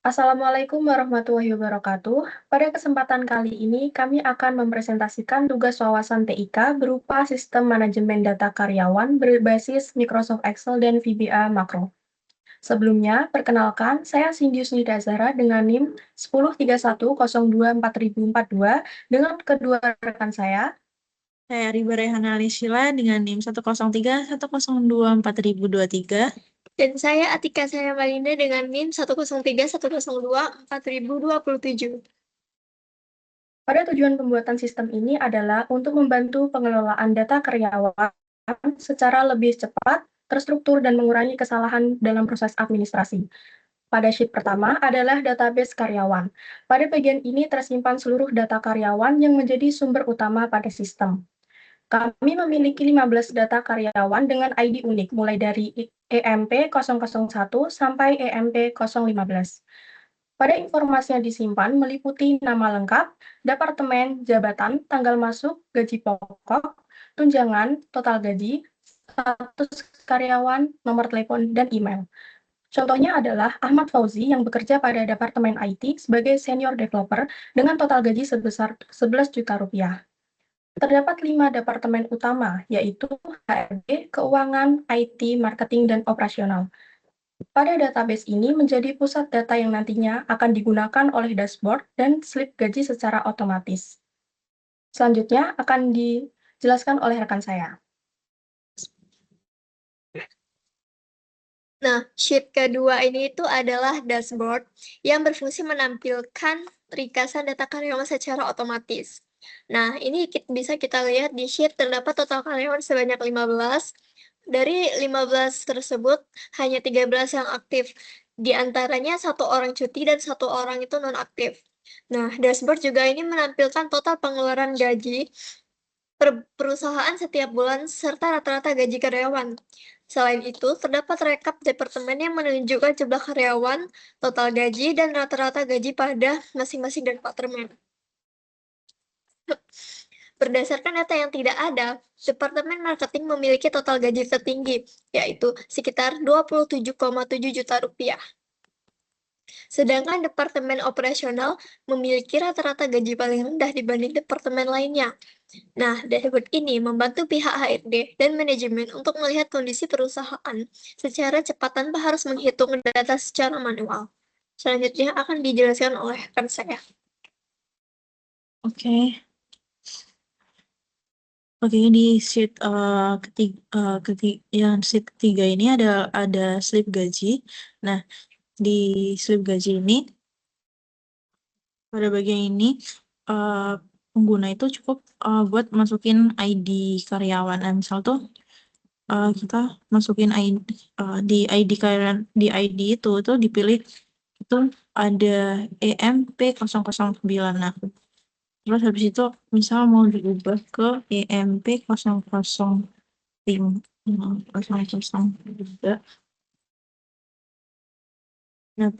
Assalamualaikum warahmatullahi wabarakatuh. Pada kesempatan kali ini, kami akan mempresentasikan tugas wawasan TIK berupa sistem manajemen data karyawan berbasis Microsoft Excel dan VBA Makro. Sebelumnya, perkenalkan, saya Cindy Nidazara dengan NIM 1031024.042 dengan kedua rekan saya. Saya Riba Rehana Alisila dengan NIM 1031024.023. Dan saya Atika Saya Malinda dengan NIM 1031024.027. Pada tujuan pembuatan sistem ini adalah untuk membantu pengelolaan data karyawan secara lebih cepat, terstruktur, dan mengurangi kesalahan dalam proses administrasi. Pada sheet pertama adalah database karyawan. Pada bagian ini tersimpan seluruh data karyawan yang menjadi sumber utama pada sistem. Kami memiliki 15 data karyawan dengan ID unik, mulai dari EMP 001 sampai EMP 015. Pada informasi yang disimpan meliputi nama lengkap, departemen, jabatan, tanggal masuk, gaji pokok, tunjangan, total gaji, status karyawan, nomor telepon, dan email. Contohnya adalah Ahmad Fauzi yang bekerja pada Departemen IT sebagai senior developer dengan total gaji sebesar 11 juta rupiah. Terdapat 5 departemen utama, yaitu HRD, Keuangan, IT, Marketing, dan Operasional. Pada database ini menjadi pusat data yang nantinya akan digunakan oleh dashboard dan slip gaji secara otomatis. Selanjutnya akan dijelaskan oleh rekan saya. Nah, sheet kedua ini itu adalah dashboard yang berfungsi menampilkan ringkasan data karyawan secara otomatis. Nah, ini bisa kita lihat di sheet terdapat total karyawan sebanyak 15. Dari 15 tersebut, hanya 13 yang aktif. Di antaranya 1 orang cuti dan 1 orang itu non-aktif. Nah, dashboard juga ini menampilkan total pengeluaran gaji per perusahaan setiap bulan serta rata-rata gaji karyawan. Selain itu, terdapat rekap departemen yang menunjukkan jumlah karyawan, total gaji, dan rata-rata gaji pada masing-masing departemen. Berdasarkan data yang tidak ada, Departemen Marketing memiliki total gaji tertinggi, yaitu sekitar 27,7 juta rupiah. Sedangkan Departemen Operasional memiliki rata-rata gaji paling rendah dibanding departemen lainnya. Nah, dashboard ini membantu pihak HRD dan manajemen untuk melihat kondisi perusahaan secara cepat tanpa harus menghitung data secara manual. Selanjutnya akan dijelaskan oleh rekan saya. Oke. Di sheet sheet ketiga ini ada slip gaji. Nah, di slip gaji ini pada bagian ini pengguna itu cukup buat masukin ID karyawan. Nah, misal tuh kita masukin ID di ID karyawan, di ID itu dipilih itu ada EMP 009. Nah, terus habis itu misal mau diubah ke EMP 005 003. Nah,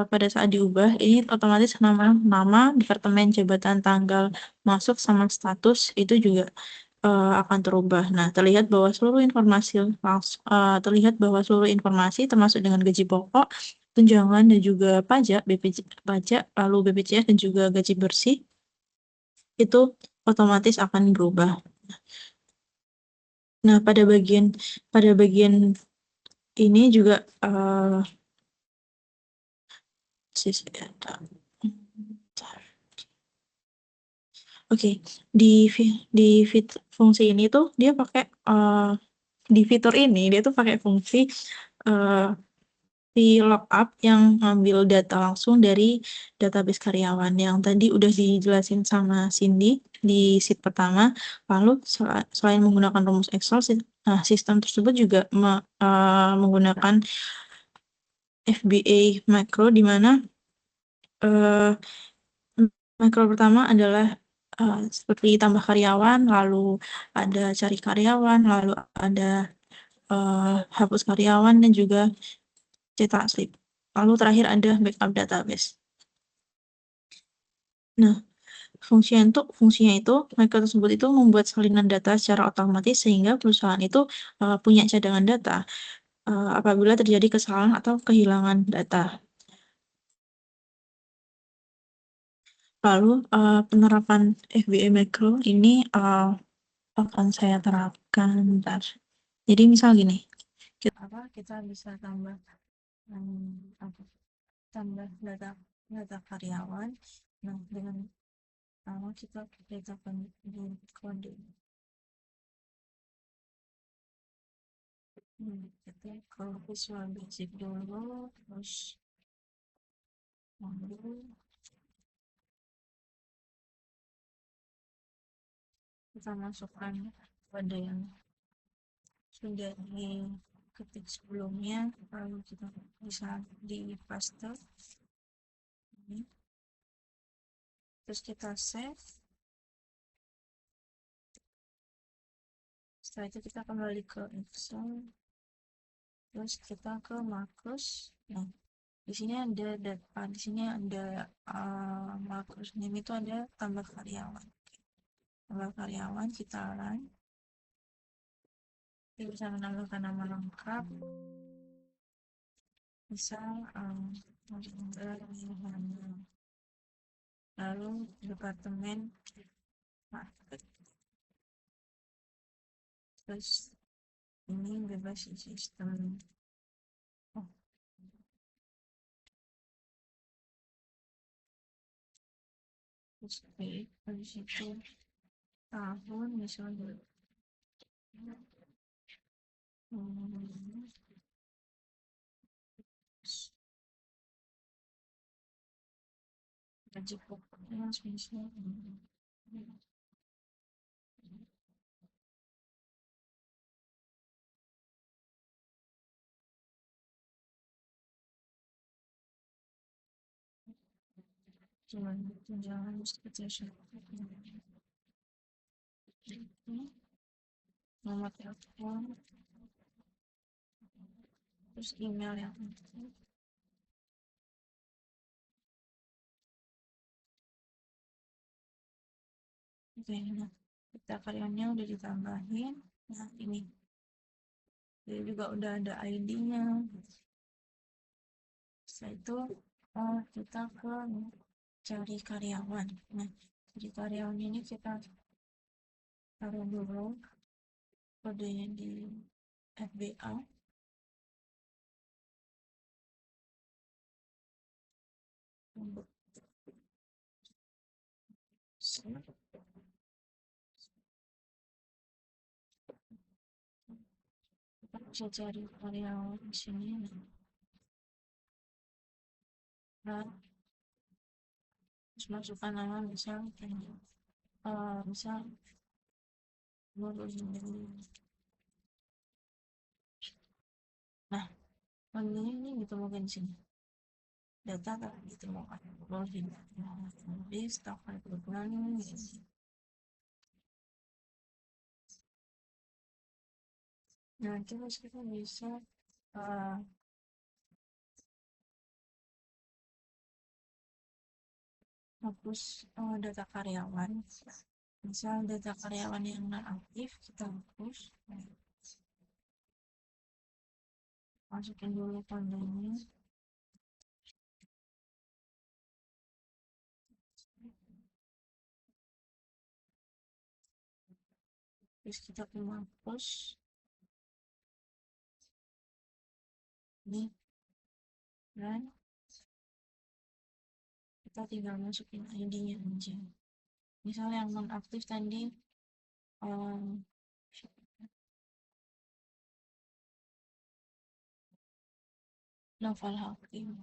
pada saat diubah ini otomatis nama departemen, jabatan, tanggal masuk sama status itu juga akan terubah. Nah, terlihat bahwa seluruh informasi termasuk dengan gaji pokok, tunjangan, dan juga pajak, lalu BPJS dan juga gaji bersih itu otomatis akan berubah. Nah, pada bagian ini juga di fungsi ini tuh dia pakai di fitur ini dia tuh pakai fungsi VLOOKUP yang ngambil data langsung dari database karyawan yang tadi udah dijelasin sama Cindy di sheet pertama. Lalu selain menggunakan rumus Excel, sistem tersebut juga menggunakan FBA Macro, di mana makro pertama adalah seperti tambah karyawan, lalu ada cari karyawan, lalu ada hapus karyawan, dan juga cetak slip. Lalu terakhir ada backup database. Nah, fungsinya itu makro tersebut itu membuat salinan data secara otomatis sehingga perusahaan itu punya cadangan data. apabila terjadi kesalahan atau kehilangan data. Lalu penerapan FBA Macro ini akan saya terapkan bentar. Jadi misal gini, kita bisa tambah data karyawan. Nah, dengan kita akan di kode. Kita ke Visual Basic dulu, terus lalu kita masukkan pada yang sudah diketik sebelumnya, lalu kita bisa di paste ini. Terus kita save. Setelah itu kita kembali ke Excel, terus kita ke Markus. Nah, di sini ada data, di sini ada Markus name itu ada tambah karyawan. Tambah karyawan kita run. Kita bisa menambahkan nama lengkap. Misal lalu departemen market. Terus ini bebas sistem. Terus habis itu tahun misalnya gaji pokoknya misalnya cuman tunjangan seperti nomor telepon, terus email yang oke. Nah, kita karyawannya udah ditambahin. Nah, ini dia juga udah ada ID-nya. Setelah itu kita ke cari karyawan. Nah, cari karyawan ini kita taruh dulu kodenya di FBA. Kita bisa cari karyawan di sini. Nah, terus masukkan nama misal nah, ini ditemukan di sini. Data tak ditemukan. Login. Di staf rekrutmen ini. Nah, terus kita bisa hapus data karyawan. Misal data karyawan yang non aktif kita hapus. Masukin dulu kodenya. Terus kita hapus. Ini dan kita tinggal masukin ID-nya aja. Misalnya yang non aktif tadi Novel Hakim.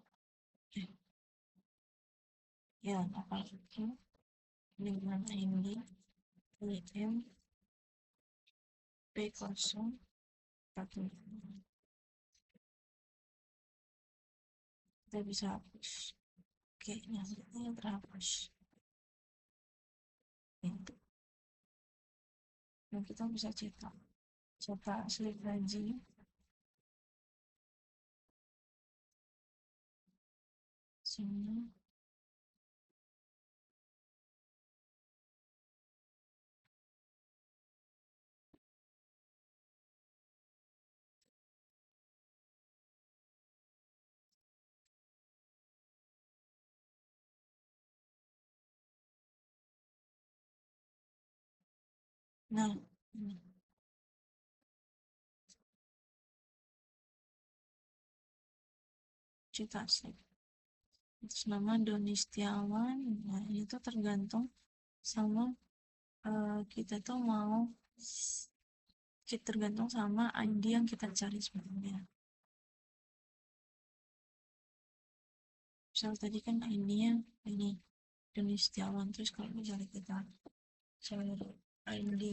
Ya, Novel Hakim dengan ID IM P01. Kita bisa hapus. Oke, yang terhapus. Itu. Dan kita bisa cetak slip gaji. Sini. Nah, ini. Cita slip. Atas nama Doni Setiawan. Nah, ini tuh tergantung sama kita tuh mau tergantung sama ID yang kita cari sebenarnya. Misal tadi kan ID-nya ini Doni Setiawan, terus kalau misalnya kita cari ID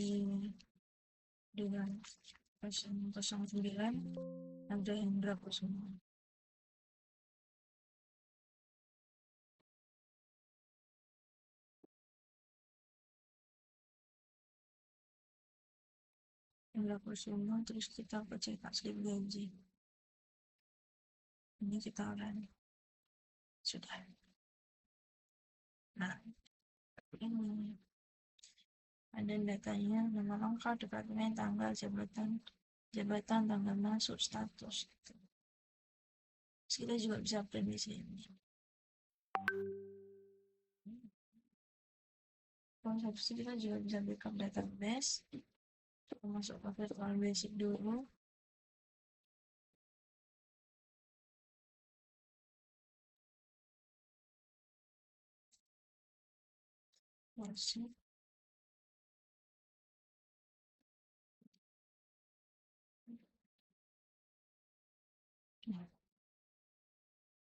dengan 009 ada Hendra Kusuma. Hendra Kusuma, terus kita cetak slip gaji. Ini kita run. Sudah. Nah, ini ada datanya, nama lengkap, departemen, tanggal, jabatan, tanggal masuk, status. Terus kita juga bisa print di sini. Konsepsi kita juga bisa backup database. Kita masuk ke virtual basic dulu. Masuk.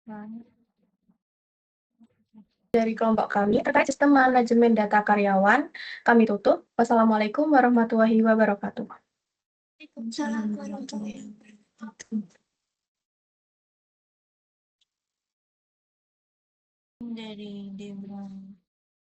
Nah, Dari kelompok kami terkait sistem manajemen data karyawan, kami tutup. Wassalamualaikum warahmatullahi wabarakatuh. Waalaikumsalam warahmatullahi wabarakatuh. dari Demon